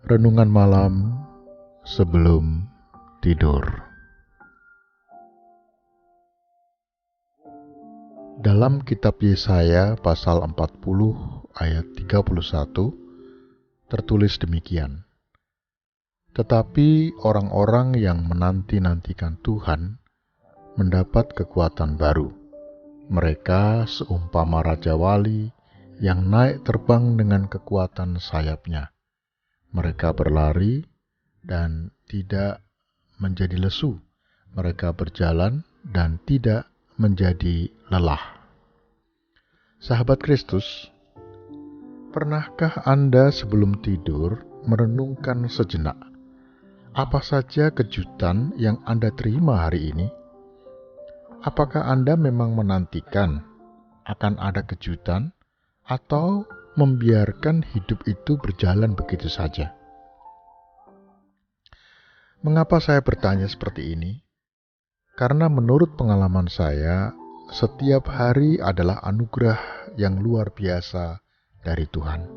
Renungan Malam Sebelum Tidur. Dalam kitab Yesaya pasal 40 ayat 31 tertulis demikian. Tetapi orang-orang yang menanti-nantikan Tuhan mendapat kekuatan baru. Mereka seumpama raja wali yang naik terbang dengan kekuatan sayapnya. Mereka berlari dan tidak menjadi lesu. Mereka berjalan dan tidak menjadi lelah. Sahabat Kristus, pernahkah Anda sebelum tidur merenungkan sejenak apa saja kejutan yang Anda terima hari ini? Apakah Anda memang menantikan akan ada kejutan atau membiarkan hidup itu berjalan begitu saja? Mengapa saya bertanya seperti ini? Karena menurut pengalaman saya, setiap hari adalah anugerah yang luar biasa dari Tuhan.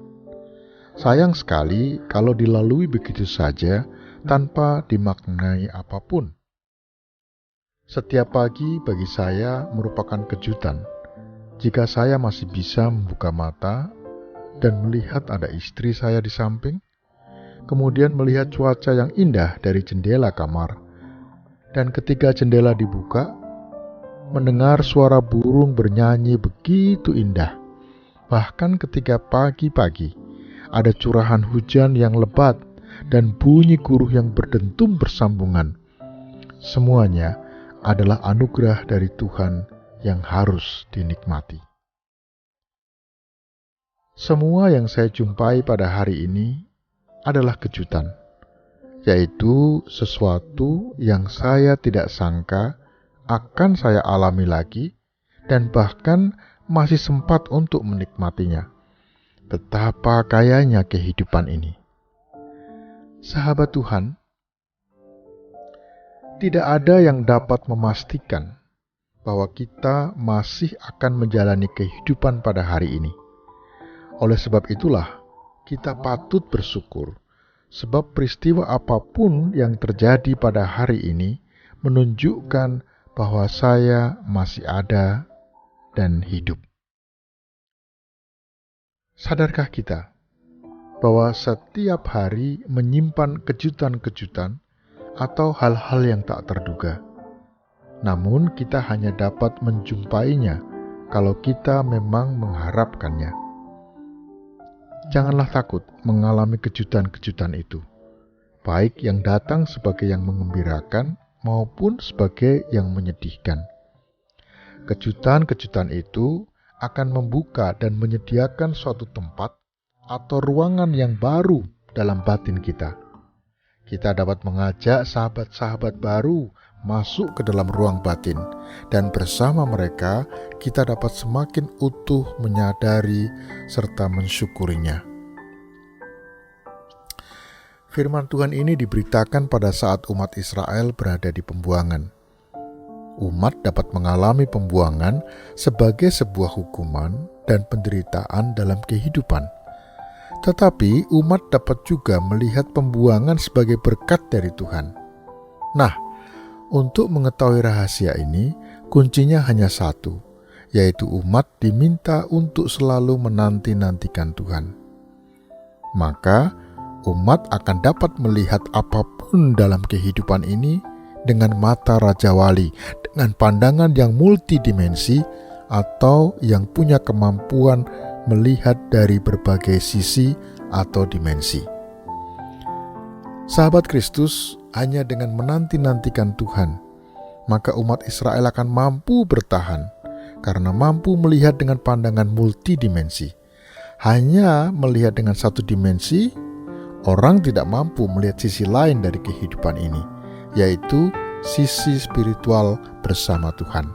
Sayang sekali kalau dilalui begitu saja tanpa dimaknai apapun. Setiap pagi bagi saya merupakan kejutan jika saya masih bisa membuka mata dan melihat ada istri saya di samping, kemudian melihat cuaca yang indah dari jendela kamar, dan ketika jendela dibuka, mendengar suara burung bernyanyi begitu indah. Bahkan ketika pagi-pagi, ada curahan hujan yang lebat dan bunyi guruh yang berdentum bersambungan. Semuanya adalah anugerah dari Tuhan yang harus dinikmati. Semua yang saya jumpai pada hari ini adalah kejutan, yaitu sesuatu yang saya tidak sangka akan saya alami lagi dan bahkan masih sempat untuk menikmatinya. Betapa kayanya kehidupan ini. Sahabat Tuhan, tidak ada yang dapat memastikan bahwa kita masih akan menjalani kehidupan pada hari ini. Oleh sebab itulah, kita patut bersyukur, sebab peristiwa apapun yang terjadi pada hari ini menunjukkan bahwa saya masih ada dan hidup. Sadarkah kita bahwa setiap hari menyimpan kejutan-kejutan atau hal-hal yang tak terduga? Namun kita hanya dapat menjumpainya kalau kita memang mengharapkannya. Janganlah takut mengalami kejutan-kejutan itu, baik yang datang sebagai yang mengembirakan maupun sebagai yang menyedihkan. Kejutan-kejutan itu akan membuka dan menyediakan suatu tempat atau ruangan yang baru dalam batin kita. Kita dapat mengajak sahabat-sahabat baru masuk ke dalam ruang batin, dan bersama mereka kita dapat semakin utuh menyadari serta mensyukurinya. Firman Tuhan ini diberitakan pada saat umat Israel berada di pembuangan. Umat dapat mengalami pembuangan sebagai sebuah hukuman dan penderitaan dalam kehidupan. Tetapi umat dapat juga melihat pembuangan sebagai berkat dari Tuhan. Nah, untuk mengetahui rahasia ini, kuncinya hanya satu, yaitu umat diminta untuk selalu menanti-nantikan Tuhan. Maka, umat akan dapat melihat apapun dalam kehidupan ini dengan mata Raja Wali, dengan pandangan yang multidimensi atau yang punya kemampuan melihat dari berbagai sisi atau dimensi. Sahabat Kristus, hanya dengan menanti-nantikan Tuhan, maka umat Israel akan mampu bertahan karena mampu melihat dengan pandangan multidimensi. Hanya melihat dengan satu dimensi, orang tidak mampu melihat sisi lain dari kehidupan ini, yaitu sisi spiritual bersama Tuhan.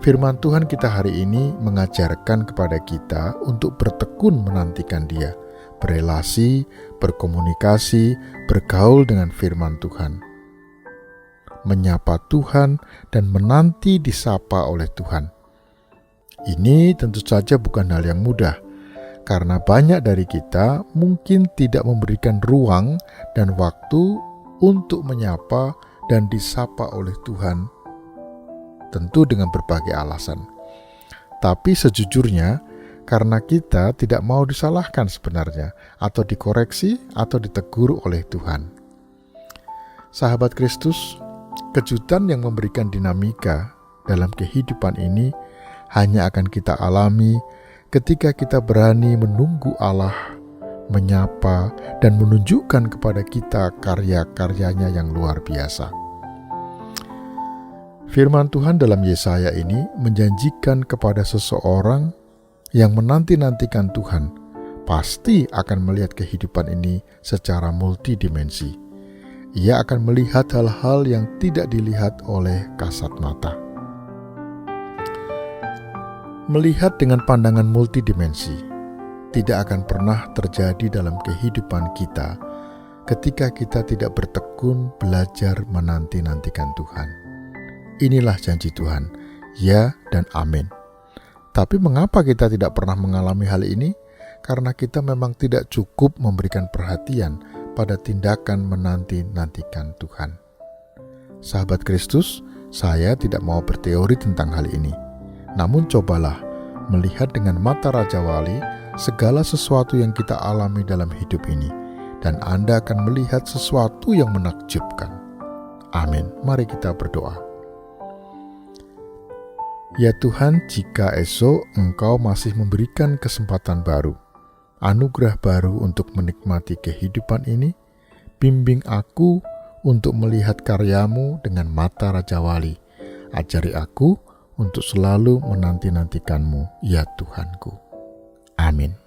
Firman Tuhan kita hari ini mengajarkan kepada kita untuk bertekun menantikan Dia, berelasi, berkomunikasi, bergaul dengan firman Tuhan, menyapa Tuhan, dan menanti disapa oleh Tuhan. Ini tentu saja bukan hal yang mudah, karena banyak dari kita mungkin tidak memberikan ruang dan waktu untuk menyapa dan disapa oleh Tuhan, tentu dengan berbagai alasan. Tapi sejujurnya, karena kita tidak mau disalahkan sebenarnya, atau dikoreksi, atau ditegur oleh Tuhan. Sahabat Kristus, kejutan yang memberikan dinamika dalam kehidupan ini hanya akan kita alami ketika kita berani menunggu Allah menyapa dan menunjukkan kepada kita karya-karyanya yang luar biasa. Firman Tuhan dalam Yesaya ini menjanjikan kepada seseorang yang menanti-nantikan Tuhan pasti akan melihat kehidupan ini secara multidimensi. Ia akan melihat hal-hal yang tidak dilihat oleh kasat mata. Melihat dengan pandangan multidimensi tidak akan pernah terjadi dalam kehidupan kita ketika kita tidak bertekun belajar menanti-nantikan Tuhan. Inilah janji Tuhan, ya dan amin. Tapi mengapa kita tidak pernah mengalami hal ini? Karena kita memang tidak cukup memberikan perhatian pada tindakan menanti-nantikan Tuhan. Sahabat Kristus, saya tidak mau berteori tentang hal ini. Namun cobalah melihat dengan mata Raja Wali segala sesuatu yang kita alami dalam hidup ini, dan Anda akan melihat sesuatu yang menakjubkan. Amin. Mari kita berdoa. Ya Tuhan, jika esok Engkau masih memberikan kesempatan baru, anugerah baru untuk menikmati kehidupan ini, bimbing aku untuk melihat karya-Mu dengan mata Raja Wali. Ajari aku untuk selalu menanti-nantikan-Mu, ya Tuhanku. Amin.